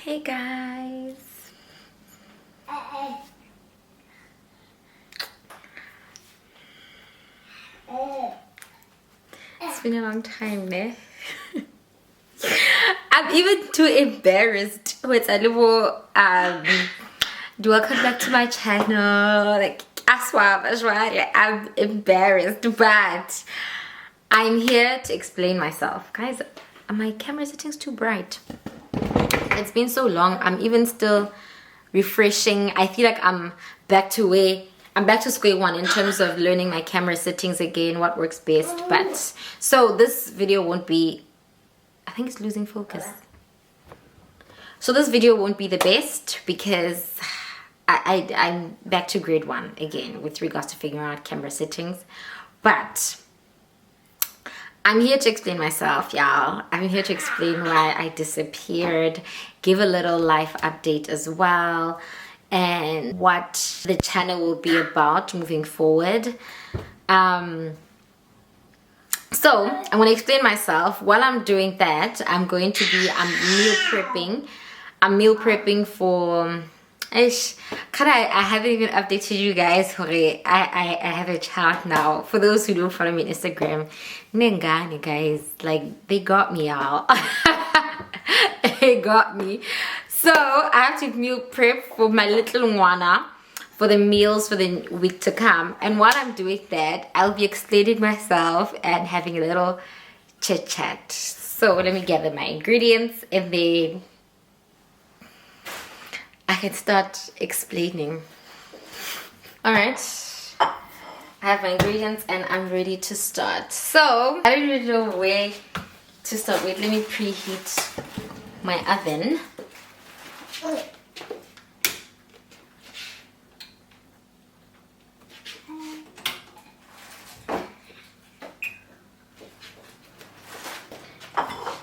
Hey guys. It's been a long time, ne? I'm even too embarrassed. Wait, a little do I come back to my channel? Like I'm embarrassed, but I'm here to explain myself. Guys, my camera settings too bright. It's been so long. I'm even still refreshing. I feel like I'm back to square one in terms of learning my camera settings again, what works best. But so this video won't be, I think it's losing focus. So this video won't be the best because I'm back to grade one again with regards to figuring out camera settings. But I'm here to explain myself, y'all. I'm here to explain why I disappeared, give a little life update as well, and what the channel will be about moving forward. So I'm going to explain myself. While I'm doing that, I'm meal prepping. I'm meal prepping for... I haven't even updated you guys. I have a child now. For those who don't follow me on Instagram, Nengani guys, like they got me out. They got me. So I have to meal prep for my little Nwana for the meals for the week to come. And while I'm doing that, I'll be explaining myself and having a little chit chat. So let me gather my ingredients and then I can start explaining. Alright, I have my ingredients and I'm ready to start. So, I don't really know where to start with. Let me preheat my oven.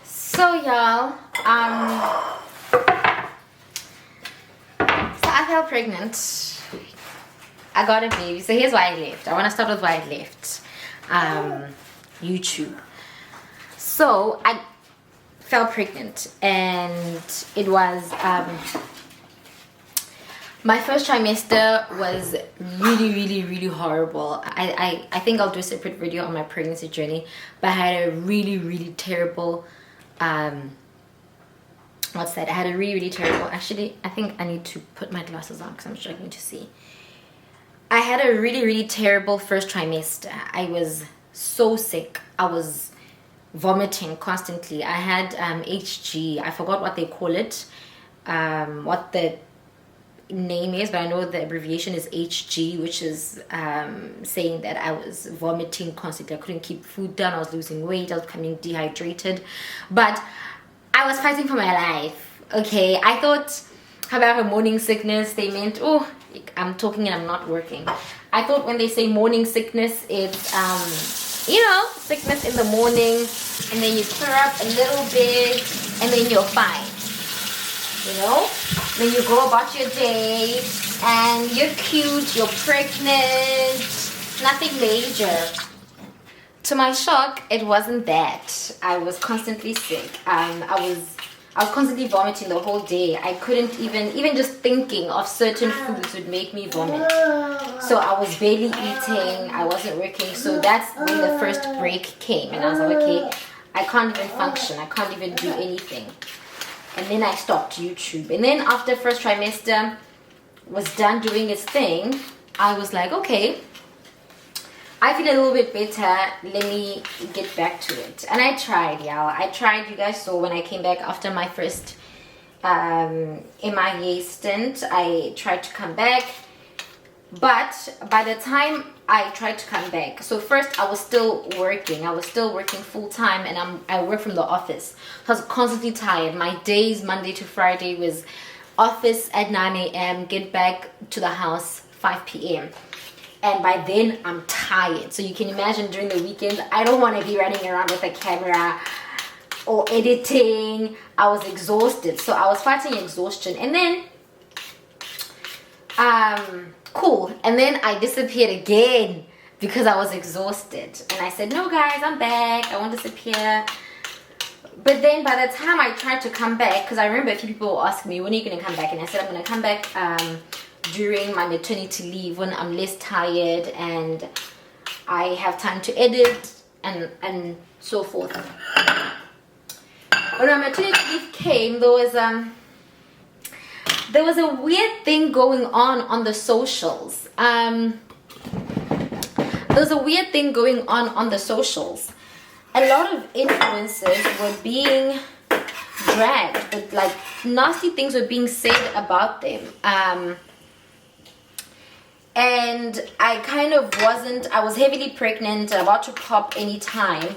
So y'all, I fell pregnant. I got a baby. So here's why I left. I want to start with why I left YouTube. So I fell pregnant and it was my first trimester was really horrible. I think I'll do a separate video on my pregnancy journey, but I had a really terrible what's that? I had a really terrible, actually I think I need to put my glasses on because I'm struggling to see. I had a really terrible first trimester. I was so sick. I was vomiting constantly. I had HG. I forgot what they call it, what the name is, but I know the abbreviation is HG, which is saying that I was vomiting constantly. I couldn't keep food down. I was losing weight. I was becoming dehydrated, but I was fighting for my life. Okay, I thought about a morning sickness, they meant, oh, I'm talking and I'm not working. I thought when they say morning sickness, it's you know, sickness in the morning, and then you clear up a little bit, and then you're fine. You know, then you go about your day, and you're cute, you're pregnant, nothing major. To my shock, it wasn't that. I was constantly sick. I was constantly vomiting the whole day. I couldn't even just thinking of certain foods would make me vomit. So I was barely eating. I wasn't working. So that's when the first break came, and I was like, okay, I can't even function. I can't even do anything. And then I stopped YouTube. And then after first trimester was done doing its thing, I was like, okay, I feel a little bit better. Let me get back to it. And I tried, y'all. I tried. You guys saw when I came back after my first MIA stint, I tried to come back. But by the time I tried to come back, so first I was still working. I was still working full time, and I work from the office. So I was constantly tired. My days, Monday to Friday, was office at 9 a.m., get back to the house 5 p.m. And by then, I'm tired. So you can imagine during the weekends, I don't want to be running around with a camera or editing. I was exhausted. So I was fighting exhaustion. And then, cool. And then I disappeared again because I was exhausted. And I said, no guys, I'm back. I won't disappear. But then by the time I tried to come back, because I remember a few people were asking me, when are you going to come back? And I said, I'm going to come back during my maternity leave when I'm less tired and I have time to edit and so forth. When my maternity leave came, there was a weird thing going on the socials. There's a weird thing going on the socials. A lot of influencers were being dragged, but like nasty things were being said about them. And I kind of I was heavily pregnant, about to pop any time.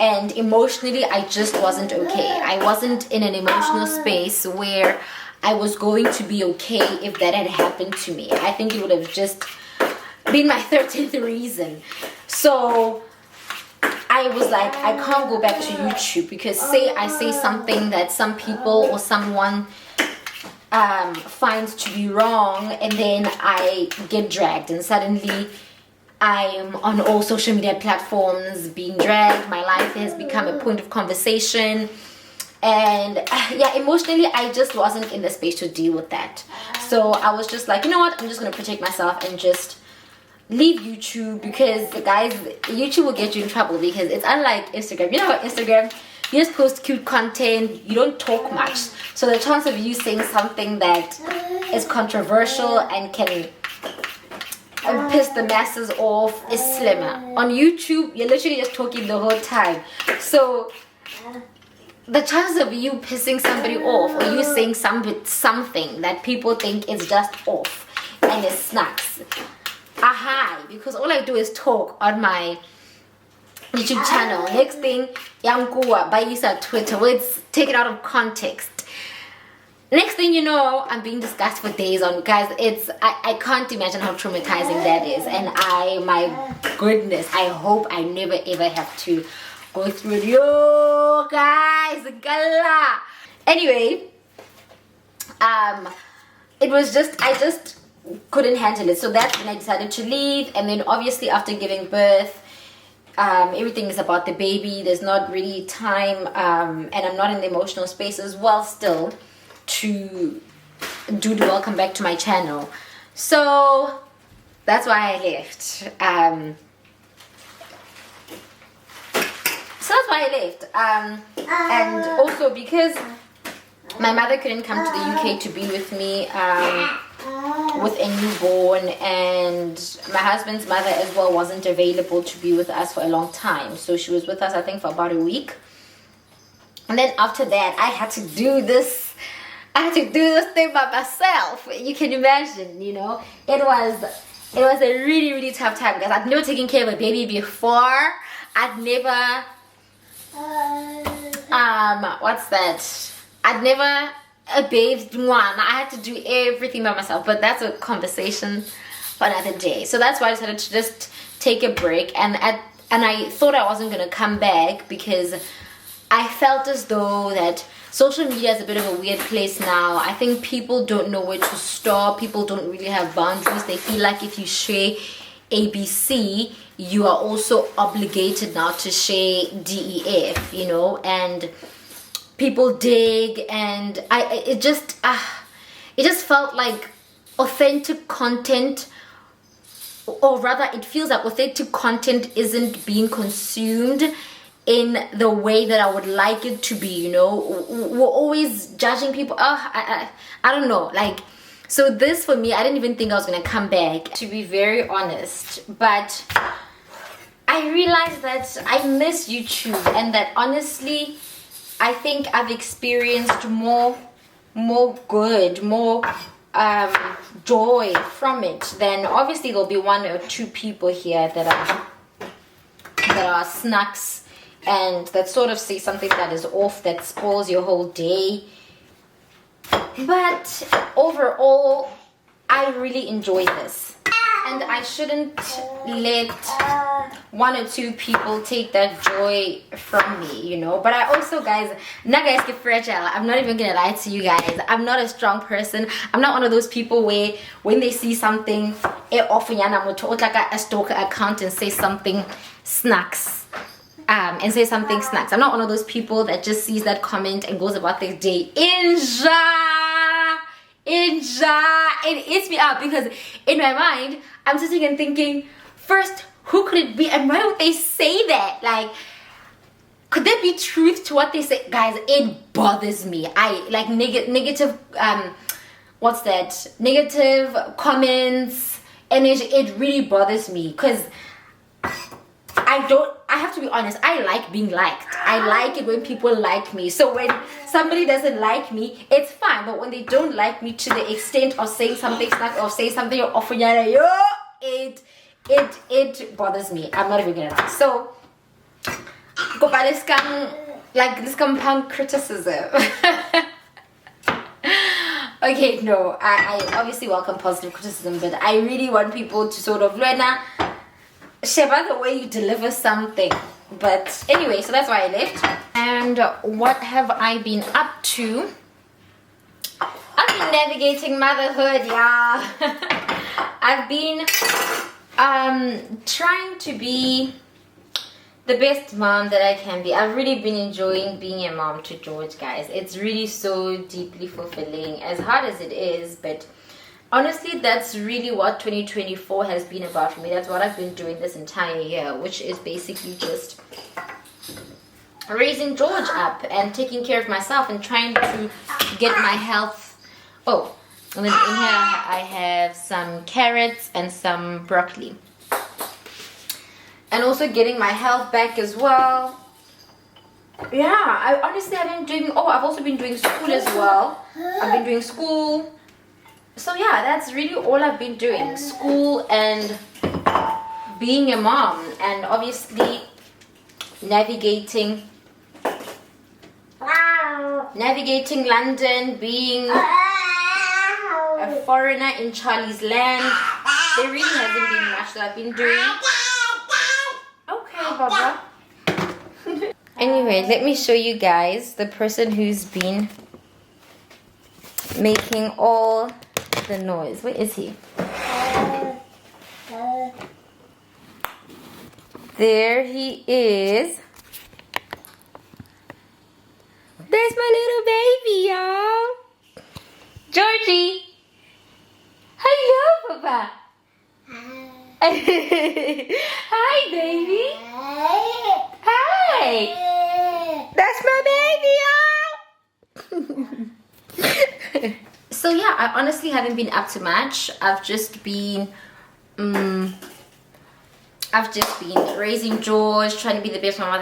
And emotionally, I just wasn't okay. I wasn't in an emotional space where I was going to be okay if that had happened to me. I think it would have just been my 13th reason. So I was like, I can't go back to YouTube because say I say something that some people or someone finds to be wrong, and then I get dragged and suddenly I'm on all social media platforms being dragged. My life has become a point of conversation. And yeah, emotionally, I just wasn't in the space to deal with that. So I was just like, you know what? I'm just going to protect myself and just leave YouTube, because guys, YouTube will get you in trouble because it's unlike Instagram. You know what, Instagram, you just post cute content, you don't talk much. So the chance of you saying something that is controversial and can piss the masses off is slimmer. On YouTube, you're literally just talking the whole time. So the chances of you pissing somebody off or you saying something that people think is just off and is snacks are high, because all I do is talk on my YouTube channel. Next thing, Yankuwa Bayisa Twitter, where it's taken out of context. Next thing you know, I'm being discussed for days on, guys. I can't imagine how traumatizing that is. And my goodness, I hope I never ever have to go through it. Yo, guys, gala. Anyway, it was just, I just couldn't handle it. So that's when I decided to leave. And then obviously after giving birth, everything is about the baby. There's not really time, and I'm not in the emotional space as well still to do the welcome back to my channel. So that's why I left. So that's why I left. And also because my mother couldn't come to the UK to be with me with a newborn, and my husband's mother as well wasn't available to be with us for a long time. So she was with us, I think, for about a week. And then after that, I had to do this thing by myself. You can imagine, you know, it was a really, really tough time, because I'd never taken care of a baby before. I'd never I'd never bathed one. I had to do everything by myself, but that's a conversation for another day. So that's why I decided to just take a break, and I thought I wasn't gonna come back because I felt as though that social media is a bit of a weird place now. I think people don't know where to stop. People don't really have boundaries. They feel like if you share ABC, you are also obligated now to share DEF, you know, and people dig, and it just felt like authentic content, or rather it feels like authentic content isn't being consumed in the way that I would like it to be, you know. We're always judging people. I don't know, like, so this for me, I didn't even think I was gonna come back, to be very honest. But I realized that I miss YouTube, and that honestly I think I've experienced more good, more joy from it. Then obviously there'll be one or two people here that are snacks and that sort of say something that is off, that spoils your whole day. But overall, I really enjoy this, and I shouldn't let one or two people take that joy from me, you know. But I also, guys, naga is fragile. I'm not even gonna lie to you guys. I'm not a strong person. I'm not one of those people where when they see something, often like a stalker account and say something snacks. and say something snacks. I'm not one of those people that just sees that comment and goes about their day. It eats me up, because in my mind I'm sitting and thinking, first, who could it be and why would they say that? Like, could there be truth to what they say? Guys, it bothers me. I like negative what's that, negative comments, energy. It really bothers me, because I have to be honest, I like being liked. I like it when people like me. So when somebody doesn't like me, it's fine. But when they don't like me to the extent of saying something or say something or offering it bothers me. I'm not even gonna lie. So go by this punk criticism. Okay, no, I obviously welcome positive criticism, but I really want people to sort of learn Sheba, the way you deliver something. But anyway, so that's why I left. And what have I been up to? I've been navigating motherhood, yeah. I've been trying to be the best mom that I can be. I've really been enjoying being a mom to George, guys. It's really so deeply fulfilling, as hard as it is, but honestly, that's really what 2024 has been about for me. That's what I've been doing this entire year, which is basically just raising George up and taking care of myself and trying to get my health. Oh, and then in here I have some carrots and some broccoli. And also getting my health back as well. Yeah, I honestly have been doing, I've also been doing school as well. I've been doing school. So yeah, that's really all I've been doing. School and being a mom. And obviously navigating London, being a foreigner in Charlie's land. There really hasn't been much that I've been doing. Okay, Baba. Anyway, let me show you guys the person who's been making all the noise. Where is he? There he is. There's my little baby, y'all. Georgie. Hello, Papa. Hi, baby. Hi. That's my baby, y'all. So yeah, I honestly haven't been up to much. I've just been raising George, trying to be the best mom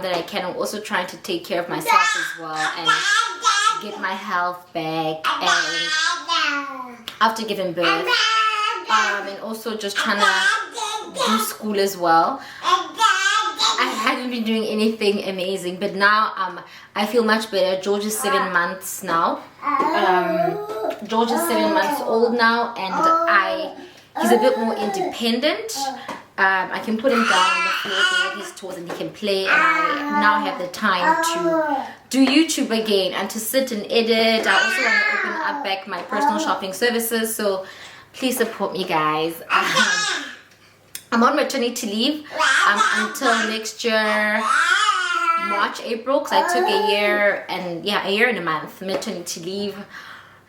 that I can. I'm also trying to take care of myself as well and get my health back, and after giving birth, and also just trying to do school as well. I haven't been doing anything amazing, but now I feel much better. George is 7 months now. George is 7 months old now, and he's a bit more independent. I can put him down on the floor to let his toys and he can play, and I now have the time to do YouTube again and to sit and edit. I also want to open up back my personal shopping services, so please support me, guys. I'm on maternity leave until next year, March, April, because I took a year and a month maternity leave.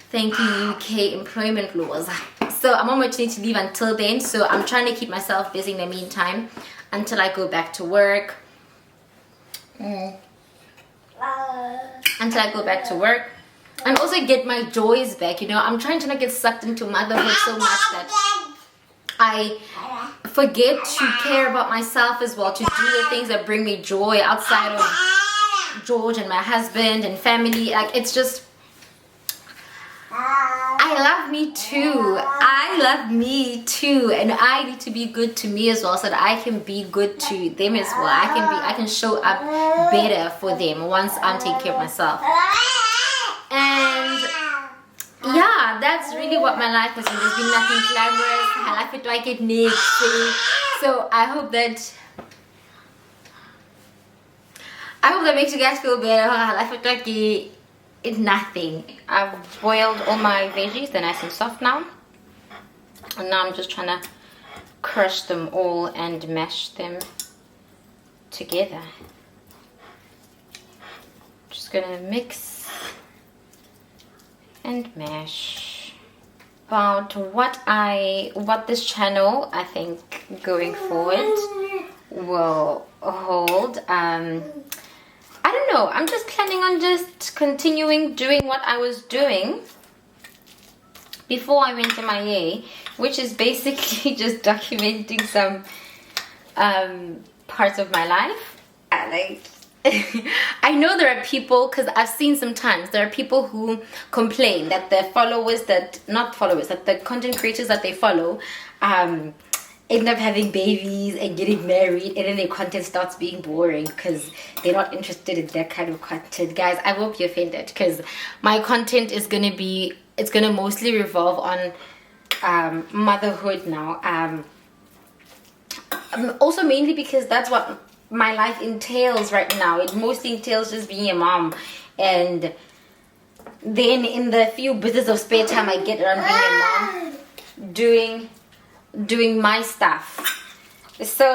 Thank you, UK employment laws. So I'm on maternity leave until then. So I'm trying to keep myself busy in the meantime until I go back to work. Until I go back to work. And also get my joys back. You know, I'm trying to not get sucked into motherhood so much that I forget to care about myself as well, to do the things that bring me joy outside of George and my husband and family. Like, it's just, I love me too. I love me too, and I need to be good to me as well, so that I can be good to them as well. I can show up better for them once I'm taking care of myself. And yeah, that's really what my life has been. There's been nothing glamorous. I like it like it needs to. So I hope that makes you guys feel better. I like it like it's nothing. I've boiled all my veggies. They're nice and soft now. And now I'm just trying to crush them all and mash them together. Just gonna mix and mash. About what this channel I think going forward will hold. I don't know, I'm just planning on just continuing doing what I was doing before I went MIA, which is basically just documenting some parts of my life. Like I know there are people, because I've seen sometimes there are people who complain that the followers that the content creators that they follow end up having babies and getting married, and then their content starts being boring because they're not interested in that kind of content. Guys, I won't be offended, because my content is gonna mostly revolve on motherhood now. Also mainly because that's what my life entails right now. It mostly entails just being a mom, and then in the few bits of spare time I get around being a mom, doing my stuff. So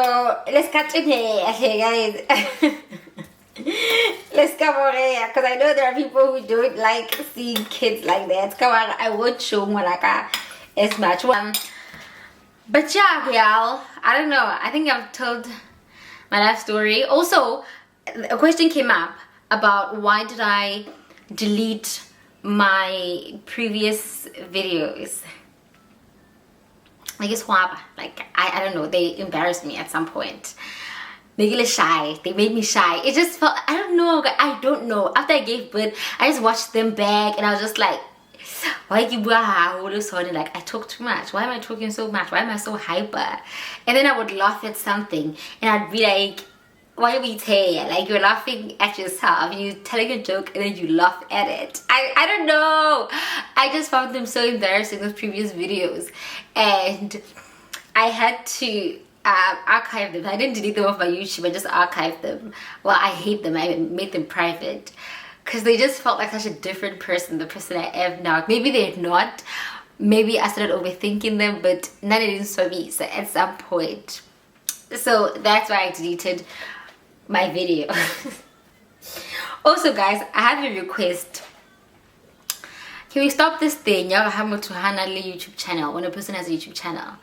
let's continue, okay guys. Let's come over here, because I know there are people who don't like seeing kids like that. Come on, I won't show Malaka as much. But yeah, y'all, I don't know, I think I've told my life story. Also, a question came up about why did I delete my previous videos. I guess like I don't know, they embarrassed me at some point. They get shy. They made me shy. It just felt, I don't know. After I gave birth, I just watched them back and I was just like, why you like I talk too much? Why am I talking so much? Why am I so hyper? And then I would laugh at something and I'd be like, why are we here? Like, you're laughing at yourself, you telling a joke and then you laugh at it. I don't know. I just found them so embarrassing, those previous videos, and I had to archive them. I didn't delete them off my YouTube, I just archived them. Well, I hate them. I made them private because they just felt like such a different person, the person I am now. Maybe they're not. Maybe I started overthinking them, but none of it is for me. So at some point, so that's why I deleted my video. Also guys, I have a request. Can we stop this thing? Y'all have to handle a YouTube channel when a person has a YouTube channel.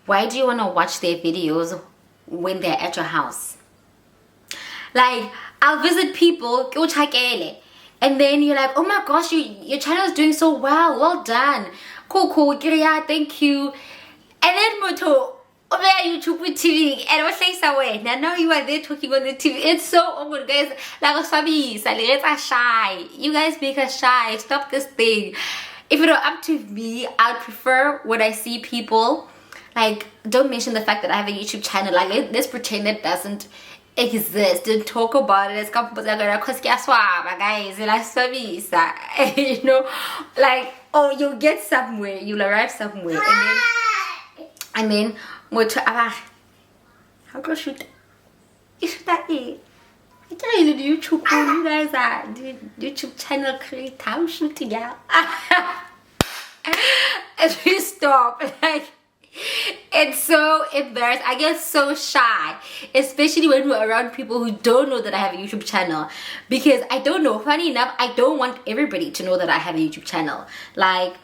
Why do you want to watch their videos when they're at your house? Like, I'll visit people, and then you're like, oh my gosh, your channel is doing so well done, cool, yeah, thank you. And then Moto over YouTube with TV and what say away. Now you are there talking on the TV. It's so awkward, guys. Like are shy. You guys make us shy. Stop this thing. If it were up to me, I'd prefer when I see people, like, don't mention the fact that I have a YouTube channel. Like, let's pretend it doesn't exist. Don't talk about it. Guys, you know, like, oh, you'll get somewhere, you'll arrive somewhere, and then how go shoot? You should that eat. I tell you, the YouTube, you guys are the YouTube channel creator. How shooting out? And we stop. Like, it's so embarrassing. I get so shy, especially when we're around people who don't know that I have a YouTube channel, because I don't know, funny enough, I don't want everybody to know that I have a YouTube channel. Like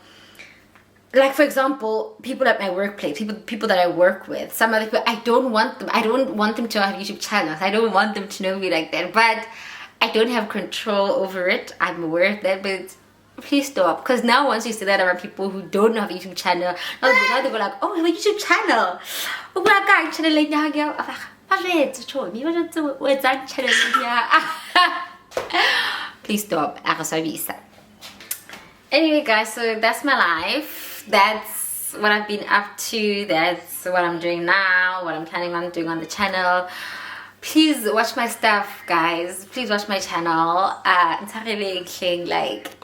for example, people at my workplace, people that I work with, some other people, I don't want them to have YouTube channels. I don't want them to know me like that, but I don't have control over it. I'm aware of that, but please stop, because now once you say that around people who don't have a YouTube channel, now they go like, oh, I have a YouTube channel. Please stop. Anyway guys, so that's my life. That's what I've been up to. That's what I'm doing now, what I'm planning on doing on the channel. Please watch my stuff, guys. Please watch my channel. Like,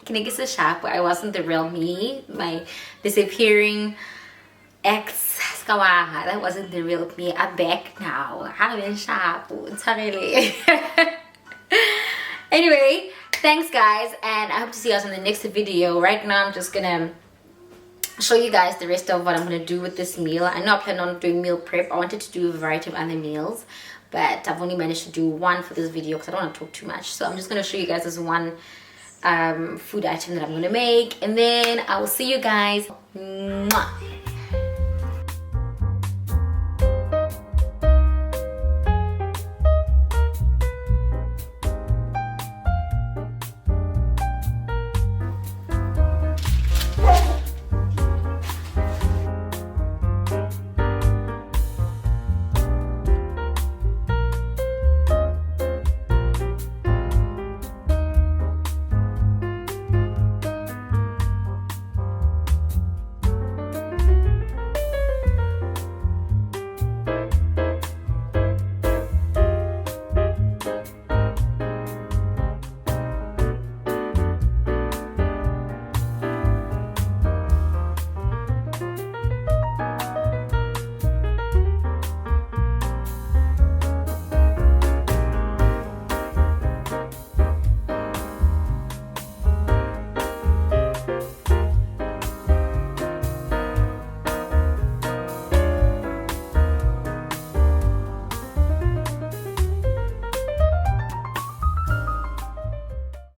I wasn't the real me. My disappearing ex, that wasn't the real me. I'm back now. Anyway, thanks guys, and I hope to see you guys in the next video. Right now I'm just gonna show you guys the rest of what I'm gonna do with this meal. I know I plan on doing meal prep. I wanted to do a variety of other meals, but I've only managed to do one for this video because I don't want to talk too much. So I'm just going to show you guys this one food item that I'm going to make, and then I will see you guys. Mwah.